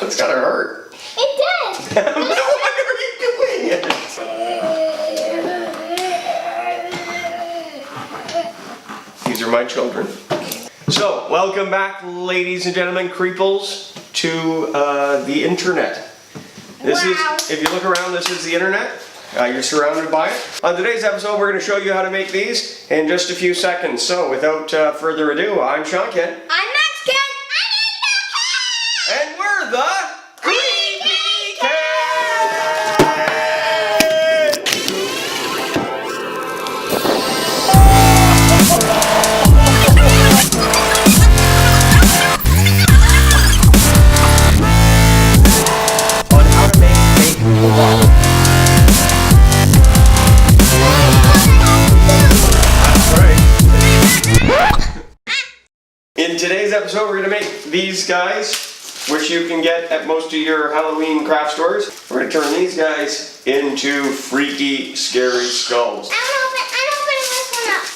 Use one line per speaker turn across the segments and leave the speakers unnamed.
It's gotta hurt.
It does.
Why are you doing it? These are my children. So, welcome back, ladies and gentlemen, creeples, to the internet. This is, if you look around, this is the internet. You're surrounded by it. On today's episode, we're going to show you how to make these in just a few seconds. So, without further ado, I'm Sean Ken.
I'm Max Ken.
And we're the Creepy Ken! On how to make fake blood. In today's episode, we're going to make these guys, which you can get at most of your Halloween craft stores. We're going to turn these guys into freaky, scary skulls.
I'm opening this one up.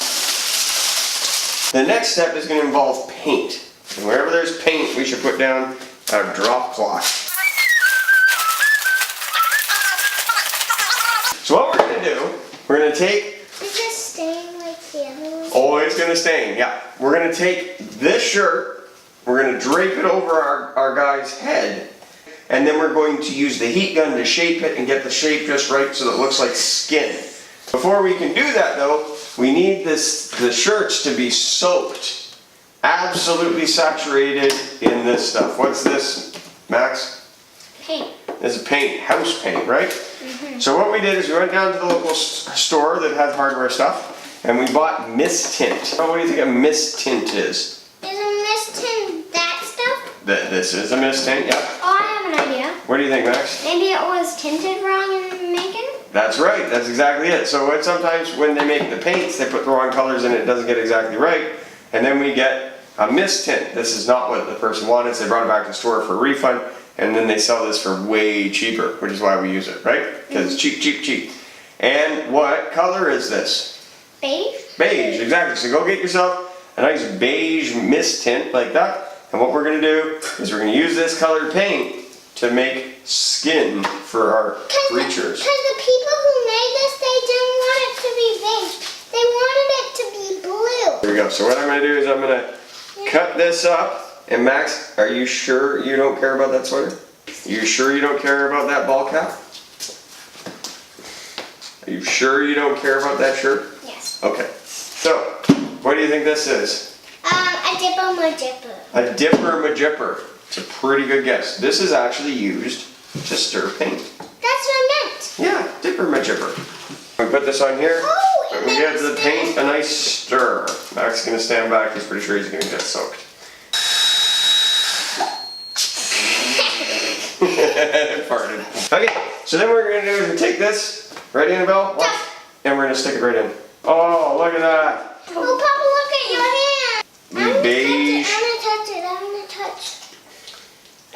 The next step is going to involve paint. And wherever there's paint, we should put down a drop cloth. So what we're going to do, we're going to take...
Is this staying like the other one?
Oh, it's going to stain, yeah. We're going to take this shirt, we're going to drape it over our guy's head, and then we're going to use the heat gun to shape it and get the shape just right so that it looks like skin. Before we can do that though, we need the shirts to be soaked, absolutely saturated in this stuff. What's this, Max?
Paint.
This is paint, house paint, right? So what we did is we went down to the local store that has hardware stuff, and we bought mist tint. Oh, what do you think a mist tint is?
Is a mist tint that stuff?
This is a mist tint, yeah.
Oh, I have an idea.
What do you think, Max?
Maybe it was tinted wrong in the making?
That's right, that's exactly it. So sometimes when they make the paints, they put the wrong colors in, it doesn't get exactly right, and then we get a mist tint. This is not what the person wanted, so they brought it back to the store for a refund, and then they sell this for way cheaper, which is why we use it, right? Because it's cheap, cheap, cheap. And what color is this?
Beige?
Beige, exactly. So go get yourself a nice beige mist tint like that. And what we're going to do is we're going to use this colored paint to make skin for our creatures.
Because the people who made this, they didn't want it to be beige. They wanted it to be blue.
There we go. So what I'm going to do is I'm going to cut this up. And Max, are you sure you don't care about that sweater? You sure you don't care about that ball cap? Are you sure you don't care about that shirt?
Yes.
Okay. So, what do you think this is?
A dipper majipper.
A dipper majipper. It's a pretty good guess. This is actually used to stir paint.
That's what I meant.
Yeah, dipper majipper. We put this on here.
Oh,
and we give the paint a nice stir. Max is going to stand back. He's pretty sure he's going to get soaked. Farted. Okay, so then what we're going to do is we take this, right, Annabelle? Watch. And we're going to stick it right in. Oh, look at that.
Oh, Papa, look at your hand.
Beige.
I'm going to touch it. I'm going to touch.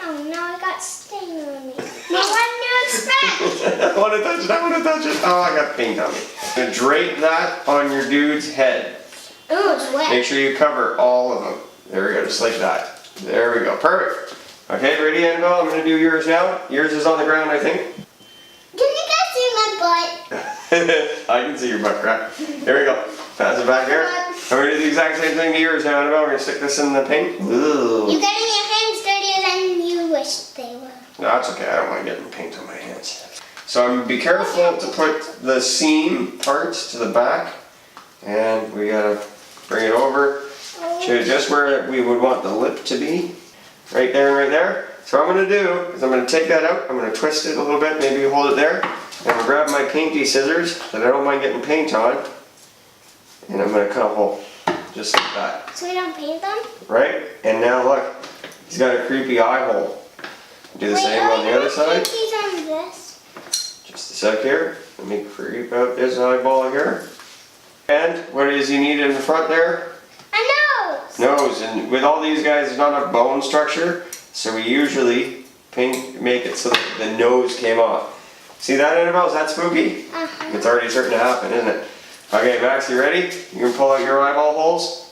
Oh, now I got stain on me. Well, what do you expect?
I want to touch it. I want to touch it. Oh, I got paint on me. I'm going to drape that on your dude's head.
Oh, it's wet.
Make sure you cover all of them. There we go, just like that. There we go. Perfect. Okay, ready, Annabelle? I'm going to do yours now. Yours is on the ground, I think.
Can you guys see my butt?
I can see your butt crack. Here we go. Pass it back here. And we're going to do the exact same thing to yours now, Annabelle. We're going to stick this in the paint. Ooh.
You're getting your hands dirtier than you wish they were.
No, that's okay. I don't mind getting paint on my hands. So be careful to put the seam parts to the back. And we got to bring it over to just where we would want the lip to be. Right there and right there. So what I'm going to do is I'm going to take that out, I'm going to twist it a little bit, maybe hold it there, and I'm going to grab my painty scissors that I don't mind getting paint on, and I'm going to cut a hole, just like that.
So we don't paint them?
Right? And now look, he's got a creepy eye hole. Do the same on the other side.
These on this.
Just a sec here. Let me creep out this eyeball here. And what does he need in the front there?
A nose!
Nose. And with all these guys, there's not enough bone structure, so we usually make it so that the nose came off. See that, Annabelle? Is that spooky?
Uh-huh.
It's already starting to happen, isn't it? Okay, Max, you ready? You can pull out your eyeball holes.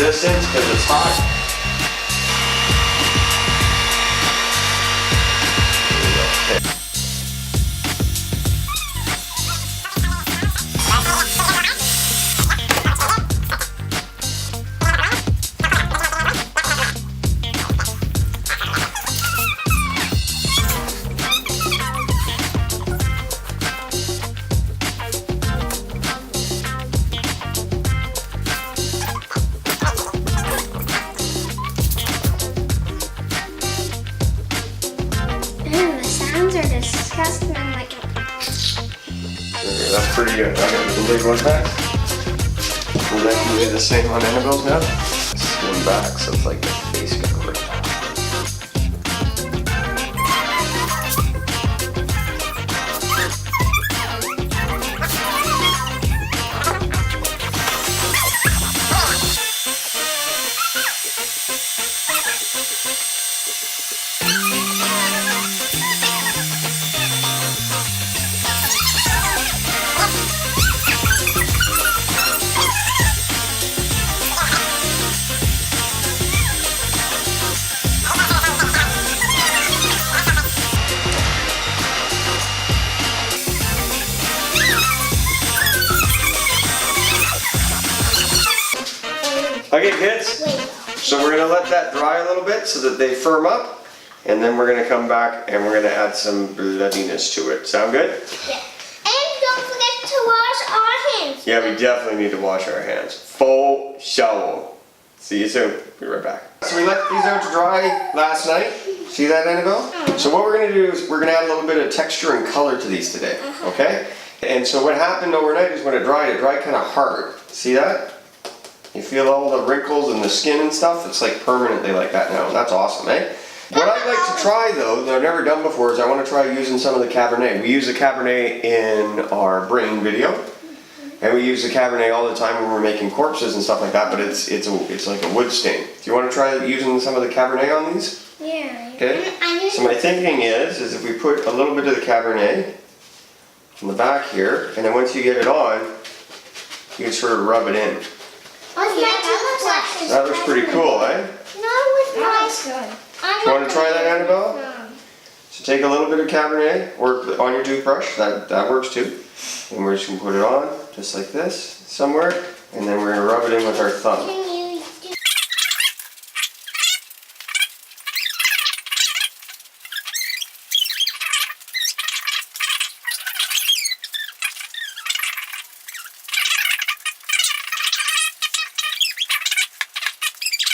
resistance because it's hot.
Disgusting. I'm like,
that's pretty good. I'm gonna do the big one back. And then can we do the same on Annabelle's now? Skin back, so it's like the face got ripped off. Okay kids, so we're going to let that dry a little bit so that they firm up, and then we're going to come back and we're going to add some bloodiness to it. Sound good?
Yeah. And don't forget to wash our hands.
Yeah, we definitely need to wash our hands. Full shovel. See you soon. Be right back. So we let these out to dry last night. See that, Annabelle? So what we're going to do is we're going to add a little bit of texture and color to these today. Okay? And so what happened overnight is when it dried kind of hard. See that? You feel all the wrinkles and the skin and stuff? It's like permanently like that now. That's awesome, eh? What I'd like to try though, that I've never done before, is I want to try using some of the Cabernet. We use the Cabernet in our brain video. And we use the Cabernet all the time when we're making corpses and stuff like that, but it's like a wood stain. Do you want to try using some of the Cabernet on these?
Yeah.
Okay. So my thinking is if we put a little bit of the Cabernet in the back here, and then once you get it on, you can sort of rub it in. That looks pretty cool, eh?
Good.
Do you want to try that, Annabelle? No. So take a little bit of Cabernet, or on your toothbrush, that works too. And we're just going to put it on, just like this, somewhere, and then we're going to rub it in with our thumb.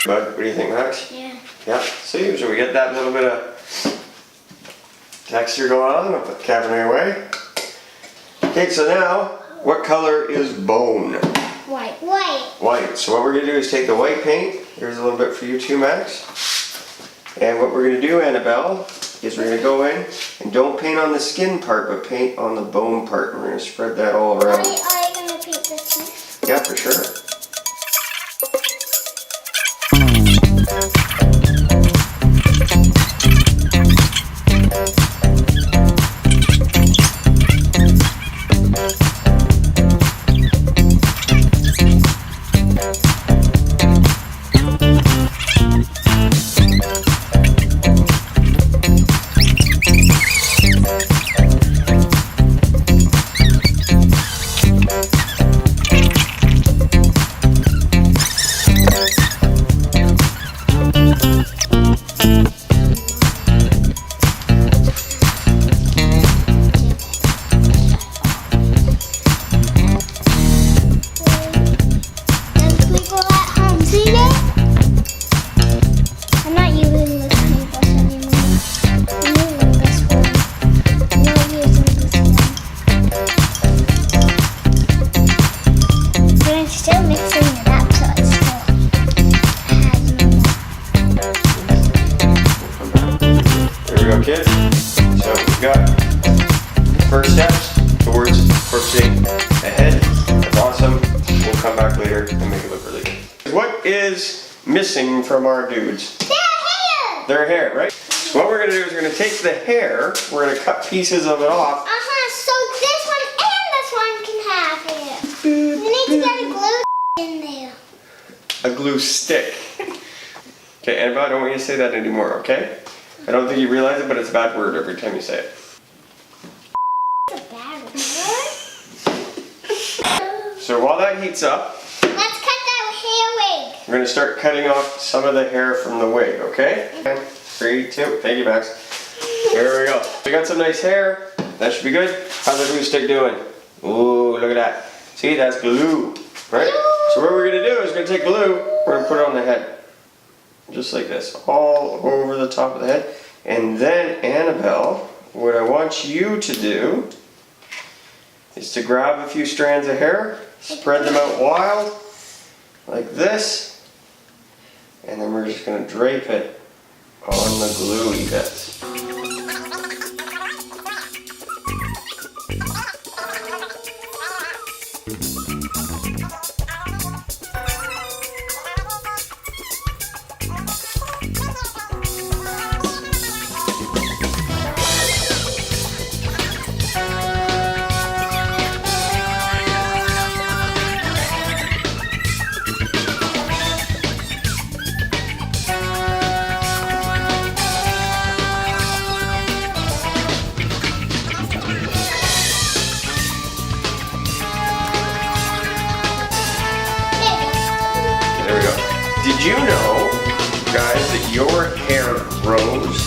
Bud, what do you think, Max?
Yeah.
Yeah, see, so we get that little bit of texture going on. I'll put the Cabernet away. Okay, so now, what color is bone?
White. White.
White. So what we're going to do is take the white paint. Here's a little bit for you too, Max. And what we're going to do, Annabelle, is we're going to go in and don't paint on the skin part, but paint on the bone part. We're going to spread that all around.
Are you going to paint this one?
Yeah, for sure. Kids. So we've got first steps towards corpsing ahead. That's awesome. We'll come back later and make it look really good. What is missing from our dudes?
Their hair!
Their hair, right? So what we're going to do is we're going to take the hair, we're going to cut pieces of it off.
So this one and this one can have hair. You need to get a glue in there.
a glue stick. Okay, Annabelle, I don't want you to say that anymore, okay? I don't think you realize it, but it's a bad word every time you say it.
It's a bad word.
So while that heats up,
Let's cut that hair wig.
we're going to start cutting off some of the hair from the wig, okay? 3, 2, thank you, Max. There we go. We got some nice hair. That should be good. How's the glue stick doing? Ooh, look at that. See, that's glue, right? So what we're going to do is we're going to take glue, we're going to put it on the head. Just like this, all over the top of the head. And then, Annabelle, what I want you to do is to grab a few strands of hair, spread them out wide, like this, and then we're just going to drape it on the gluey bits. There we go. Did you know, guys, that your hair grows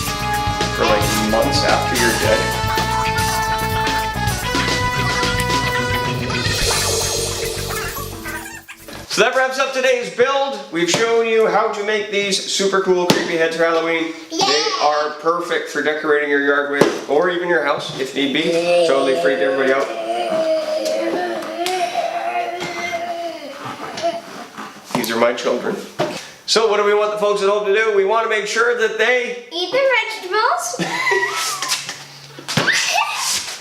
for like months after you're dead? So that wraps up today's build. We've shown you how to make these super cool creepy heads for Halloween.
Yay!
They are perfect for decorating your yard with, or even your house if need be. Totally freak everybody out. These are my children. So what do we want the folks at home to do? We want to make sure that they...
Eat the vegetables.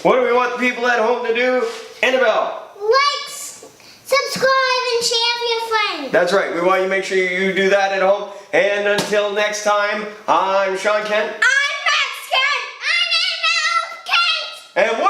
What do we want the people at home to do? Annabelle.
Likes, subscribe, and share with your friends.
That's right. We want you to make sure you do that at home. And until next time, I'm Sean Kent.
I'm Max Kent. I'm Annabelle Kent.
And what